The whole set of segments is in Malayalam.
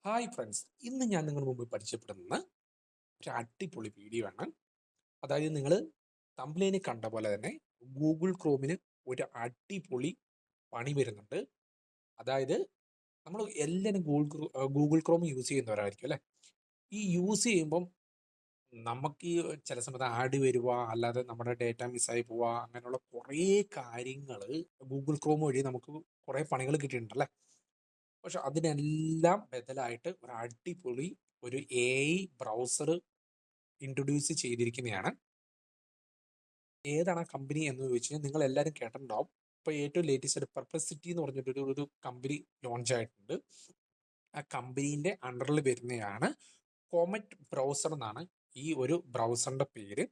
ഹായ് ഫ്രണ്ട്സ്, ഇന്ന് ഞാൻ നിങ്ങളുടെ മുമ്പിൽ പരിചയപ്പെടുന്ന ഒരു അടിപൊളി വീഡിയോ ആണ്. അതായത് നിങ്ങൾ തമ്പ്ലൈനിൽ കണ്ട പോലെ തന്നെ ഗൂഗിൾ ക്രോമിന് ഒരു അടിപൊളി പണി വരുന്നുണ്ട്. അതായത് നമ്മൾ എല്ലാവരും ഗൂഗിൾ ക്രോം യൂസ് ചെയ്യുന്നവരായിരിക്കും അല്ലേ. ഈ യൂസ് ചെയ്യുമ്പം നമുക്ക് ഈ ചില സമയത്ത് ആഡ് വരുക, അല്ലാതെ നമ്മുടെ ഡേറ്റ മിസ്സായി പോവുക, അങ്ങനെയുള്ള കുറേ കാര്യങ്ങൾ ഗൂഗിൾ ക്രോം വഴി നമുക്ക് കുറേ പണികൾ കിട്ടിയിട്ടുണ്ടല്ലേ. പക്ഷെ അതിനെല്ലാം ബദലായിട്ട് ഒരു അടിപൊളി ഒരു AI ബ്രൗസർ ഇൻട്രൊഡ്യൂസ് ചെയ്തിരിക്കുന്നതാണ്. ഏതാണ് ആ കമ്പനി എന്ന് ചോദിച്ചു കഴിഞ്ഞാൽ നിങ്ങൾ എല്ലാവരും കേട്ടിട്ടുണ്ടാവും. ഇപ്പോൾ ഏറ്റവും ലേറ്റസ്റ്റ് പെർപ്ലക്സിറ്റി എന്ന് പറഞ്ഞിട്ടൊരു ഒരു കമ്പനി ലോഞ്ച് ആയിട്ടുണ്ട്. ആ കമ്പനീൻ്റെ അണ്ടറിൽ വരുന്നതാണ് കോമറ്റ് ബ്രൗസർ എന്നാണ് ഈ ഒരു ബ്രൗസറിൻ്റെ പേര്.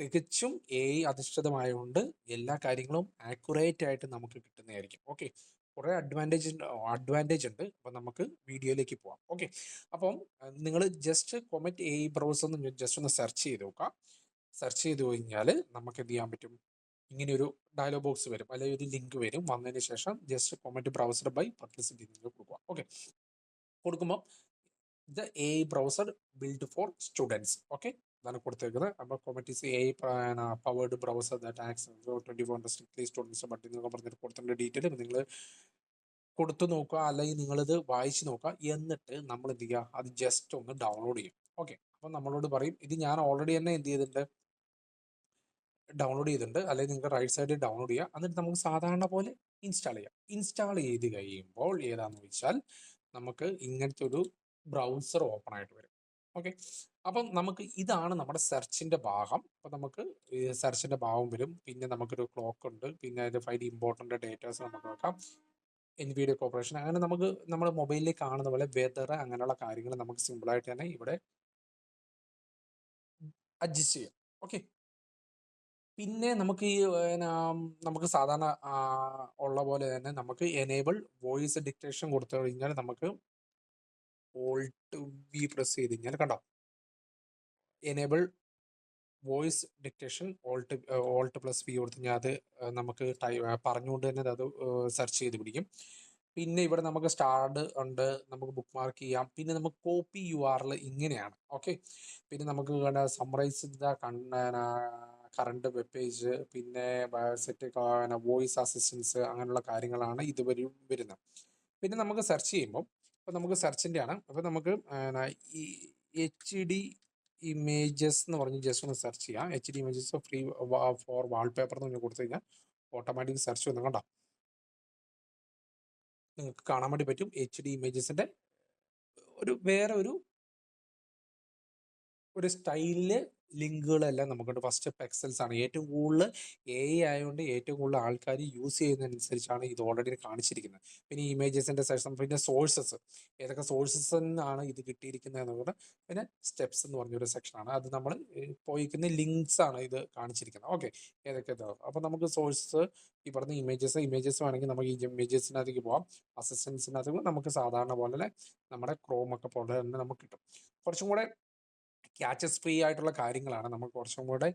തികച്ചും AI അധിഷ്ഠിതമായതുകൊണ്ട് എല്ലാ കാര്യങ്ങളും ആക്യുറേറ്റ് ആയിട്ട് നമുക്ക് കിട്ടുന്നതായിരിക്കും. ഓക്കെ, കുറേ അഡ്വാൻറ്റേജ് ഉണ്ട്. അപ്പം നമുക്ക് വീഡിയോയിലേക്ക് പോവാം. ഓക്കെ, അപ്പം നിങ്ങൾ ജസ്റ്റ് കോമറ്റ് AI ബ്രൗസർ എന്ന് ജസ്റ്റ് ഒന്ന് സെർച്ച് ചെയ്ത് നോക്കാം. സെർച്ച് ചെയ്ത് കഴിഞ്ഞാൽ നമുക്ക് എന്ത് ചെയ്യാൻ പറ്റും, ഇങ്ങനെയൊരു ഡയലോഗ് ബോക്സ് വരും, അല്ലെങ്കിൽ ഒരു ലിങ്ക് വരും. വന്നതിന് ശേഷം just Comet browser by Perplexity നിങ്ങൾ കൊടുക്കുക. ഓക്കെ, കൊടുക്കുമ്പോൾ the AI browser build for students. Okay, അതാണ് കൊടുത്തേക്കുന്നത്. അപ്പോൾ Comet is AI powered browser that acts 24 strictly students but എന്നൊക്കെ പറഞ്ഞിട്ട് കൊടുത്തിട്ടുണ്ട് ഡീറ്റെയിൽ. നിങ്ങൾ കൊടുത്തു നോക്കുക, അല്ലെങ്കിൽ നിങ്ങളിത് വായിച്ച് നോക്കുക. എന്നിട്ട് നമ്മൾ എന്ത് ചെയ്യുക, അത് ജസ്റ്റ് ഒന്ന് ഡൗൺലോഡ് ചെയ്യും. ഓക്കെ, അപ്പം നമ്മളോട് പറയും, ഇത് ഞാൻ ഓൾറെഡി തന്നെ എന്ത് ചെയ്തിട്ടുണ്ട്, ഡൗൺലോഡ് ചെയ്തിട്ടുണ്ട്. അല്ലെങ്കിൽ നിങ്ങൾക്ക് റൈറ്റ് സൈഡിൽ ഡൗൺലോഡ് ചെയ്യുക. എന്നിട്ട് നമുക്ക് സാധാരണ പോലെ ഇൻസ്റ്റാൾ ചെയ്യാം. ഇൻസ്റ്റാൾ ചെയ്ത് കഴിയുമ്പോൾ ഏതാണെന്ന് വെച്ചാൽ നമുക്ക് ഇങ്ങനത്തെ ഒരു ബ്രൗസർ ഓപ്പൺ ആയിട്ട് വരും. ഓക്കെ, അപ്പം നമുക്ക് ഇതാണ് നമ്മുടെ സെർച്ചിൻ്റെ ഭാഗം. അപ്പം നമുക്ക് ഈ സെർച്ചിൻ്റെ ഭാഗം വരും. പിന്നെ നമുക്കൊരു ക്ലോക്ക് ഉണ്ട്. പിന്നെ അതിൻ്റെ ഫൈൽ ഇമ്പോർട്ടൻ്റ് ഡേറ്റാസ് നമുക്ക് നോക്കാം. NVIDIA കോർപ്പറേഷൻ, അങ്ങനെ നമുക്ക് നമ്മുടെ മൊബൈലിൽ കാണുന്ന പോലെ വെതർ അങ്ങനെയുള്ള കാര്യങ്ങൾ നമുക്ക് സിമ്പിളായിട്ട് തന്നെ ഇവിടെ അഡ്ജസ്റ്റ് ചെയ്യാം. ഓക്കെ, പിന്നെ നമുക്ക് ഈ നമുക്ക് സാധാരണ ഉള്ള പോലെ തന്നെ നമുക്ക് എനേബിൾ വോയിസ് ഡിക്റ്റേഷൻ കൊടുത്തു കഴിഞ്ഞാൽ നമുക്ക് ഓൾട്ട് വി പ്രസ് ചെയ്ത് കഴിഞ്ഞാൽ കണ്ടോ, enable voice dictation alt plus V കൊടുത്തു കഴിഞ്ഞാൽ അത് നമുക്ക് പറഞ്ഞുകൊണ്ട് തന്നെ അത് സെർച്ച് ചെയ്ത് പിടിക്കും. പിന്നെ ഇവിടെ നമുക്ക് സ്റ്റാർഡ് ഉണ്ട്, നമുക്ക് ബുക്ക് മാർക്ക് ചെയ്യാം. പിന്നെ നമുക്ക് കോപ്പി URL ഇങ്ങനെയാണ്. ഓക്കെ, പിന്നെ നമുക്ക് summarise the current web page, പിന്നെ സെറ്റ് വോയിസ് അസിസ്റ്റൻസ്, അങ്ങനെയുള്ള കാര്യങ്ങളാണ് ഇതുവരെ വരുന്നത്. പിന്നെ നമുക്ക് സെർച്ച് ചെയ്യുമ്പോൾ, ഇപ്പോൾ നമുക്ക് സെർച്ചിൻ്റെ ആണ്. അപ്പോൾ നമുക്ക് ഈ HD ഇമേജസ് എന്ന് പറഞ്ഞ് ജസ്റ്റ് ഒന്ന് സെർച്ച് ചെയ്യാം. HD images free for wallpaper എന്ന് പറഞ്ഞ് കൊടുത്തു കഴിഞ്ഞാൽ ഓട്ടോമാറ്റിക് സെർച്ച് വന്നു കണ്ടോ, നിങ്ങൾക്ക് കാണാൻ വേണ്ടി പറ്റും. HD ഇമേജസിൻ്റെ വേറെ ഒരു സ്റ്റൈലില് ലിങ്കുകളെല്ലാം നമുക്കുണ്ട്. ഫസ്റ്റ് പെക്സൽസ് ആണ് ഏറ്റവും കൂടുതൽ AI ആയതുകൊണ്ട് ഏറ്റവും കൂടുതൽ ആൾക്കാർ യൂസ് ചെയ്യുന്നതനുസരിച്ചാണ് ഇത് ഓൾറെഡി കാണിച്ചിരിക്കുന്നത്. പിന്നെ ഇമേജസിൻ്റെ സെക്ഷൻ, പിന്നെ സോഴ്സസ്, ഏതൊക്കെ സോഴ്സസ് നിന്നാണ് ഇത് കിട്ടിയിരിക്കുന്നത് എന്നുള്ളത്. പിന്നെ സ്റ്റെപ്സ് എന്ന് പറഞ്ഞൊരു സെക്ഷനാണ്, അത് നമ്മൾ പോയിരിക്കുന്ന ലിങ്ക്സ് ആണ് ഇത് കാണിച്ചിരിക്കുന്നത്. ഓക്കെ, ഏതൊക്കെ ഇതാവും. അപ്പോൾ നമുക്ക് സോഴ്സസ് ഈ പറഞ്ഞ ഇമേജസ് വേണമെങ്കിൽ നമുക്ക് ഈ ഇമേജസിനകത്തേക്ക് പോകാം. അസിസ്റ്റൻസിനകത്ത് നമുക്ക് സാധാരണ പോലെ നമ്മുടെ ക്രോം ഒക്കെ പോലെ തന്നെ നമുക്ക് കിട്ടും. കുറച്ചും കൂടെ ക്യാച്ചസ് ഫ്രീ ആയിട്ടുള്ള കാര്യങ്ങളാണ്. നമുക്ക് കുറച്ചും കൂടെ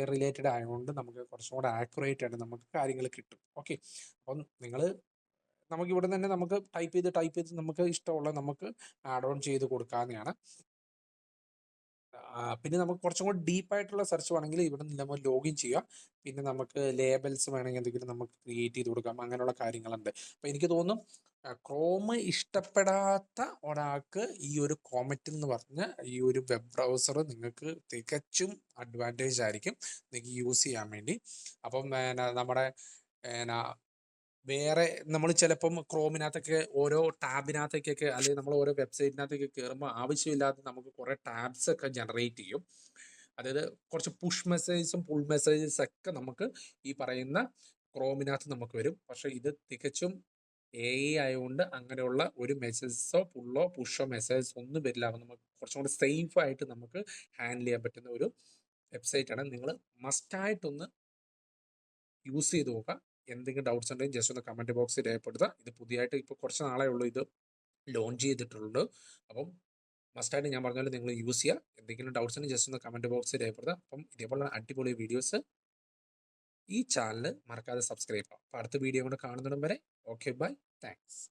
റിലേറ്റഡ് ആയതുകൊണ്ട് നമുക്ക് കുറച്ചും കൂടെ ആക്യുറേറ്റ് ആയിട്ട് നമുക്ക് കാര്യങ്ങൾ കിട്ടും. ഓക്കെ, അപ്പം നമുക്ക് ഇവിടെ തന്നെ നമുക്ക് ടൈപ്പ് ചെയ്ത് നമുക്ക് ഇഷ്ടമുള്ള നമുക്ക് ആഡ് ഓൺ ചെയ്ത് കൊടുക്കാവുന്നതാണ്. പിന്നെ നമുക്ക് കുറച്ചും കൂടി ഡീപ്പായിട്ടുള്ള സെർച്ച് വേണമെങ്കിൽ ഇവിടെ നിന്ന് നമ്മൾ ലോഗിൻ ചെയ്യുക. പിന്നെ നമുക്ക് ലേബൽസ് വേണമെങ്കിൽ എന്തെങ്കിലും നമുക്ക് ക്രിയേറ്റ് ചെയ്ത് കൊടുക്കാം. അങ്ങനെയുള്ള കാര്യങ്ങളുണ്ട്. അപ്പോൾ എനിക്ക് തോന്നുന്നു ക്രോം ഇഷ്ടപ്പെടാത്ത ഒരാൾക്ക് ഈ ഒരു കോമറ്റ് എന്ന് പറഞ്ഞ ഈ ഒരു വെബ് ബ്രൗസർ നിങ്ങൾക്ക് തികച്ചും അഡ്വാൻറ്റേജ് ആയിരിക്കും നിങ്ങൾക്ക് യൂസ് ചെയ്യാൻ വേണ്ടി. അപ്പം നമ്മുടെ വേറെ നമ്മൾ ചിലപ്പം ക്രോമിനകത്തൊക്കെ ഓരോ ടാബിനകത്തേക്കൊക്കെ, അല്ലെങ്കിൽ നമ്മൾ ഓരോ വെബ്സൈറ്റിനകത്തേക്ക് കയറുമ്പോൾ ആവശ്യമില്ലാതെ നമുക്ക് കുറേ ടാബ്സ് ഒക്കെ ജനറേറ്റ് ചെയ്യും. അതായത് കുറച്ച് പുഷ് മെസ്സേജസും പുൾ മെസ്സേജസ് ഒക്കെ നമുക്ക് ഈ പറയുന്ന ക്രോമിനകത്ത് നമുക്ക് വരും. പക്ഷേ ഇത് തികച്ചും AI ആയതുകൊണ്ട് അങ്ങനെയുള്ള ഒരു മെസ്സേജസോ പുഷോ മെസ്സേജസ് ഒന്നും വരില്ല. അപ്പം നമുക്ക് കുറച്ചും കൂടി സേഫ് ആയിട്ട് നമുക്ക് ഹാൻഡിൽ ചെയ്യാൻ പറ്റുന്ന ഒരു വെബ്സൈറ്റാണ്. നിങ്ങൾ മസ്റ്റായിട്ടൊന്ന് യൂസ് ചെയ്ത് നോക്കുക. എന്തെങ്കിലും ഡൗട്ട്സ് ഉണ്ടെങ്കിൽ ജസ്റ്റ് ഒന്ന് കമൻറ്റ് ബോക്സിൽ രേഖപ്പെടുത്തുക. ഇത് പുതിയതായിട്ട് ഇപ്പോൾ കുറച്ച് നാളേ ഉള്ളൂ ഇത് ലോഞ്ച് ചെയ്തിട്ടുള്ളൂ. അപ്പം മസ്റ്റായിട്ട് ഞാൻ പറഞ്ഞ പോലെ നിങ്ങൾ യൂസ് ചെയ്യുക. എന്തെങ്കിലും ഡൗട്ട്സ് ഉണ്ടെങ്കിൽ ജസ്റ്റ് ഒന്ന് കമൻറ്റ് ബോക്സിൽ രേഖപ്പെടുത്തുക. അപ്പം ഇതേപോലെ അടിപൊളി വീഡിയോസ് ഈ ചാനൽ മറക്കാതെ സബ്സ്ക്രൈബ് ചെയ്യുക. അപ്പോൾ അടുത്ത വീഡിയോ കൊണ്ട് കാണുന്നിടം വരെ ഓക്കെ, ബൈ, താങ്ക്സ്.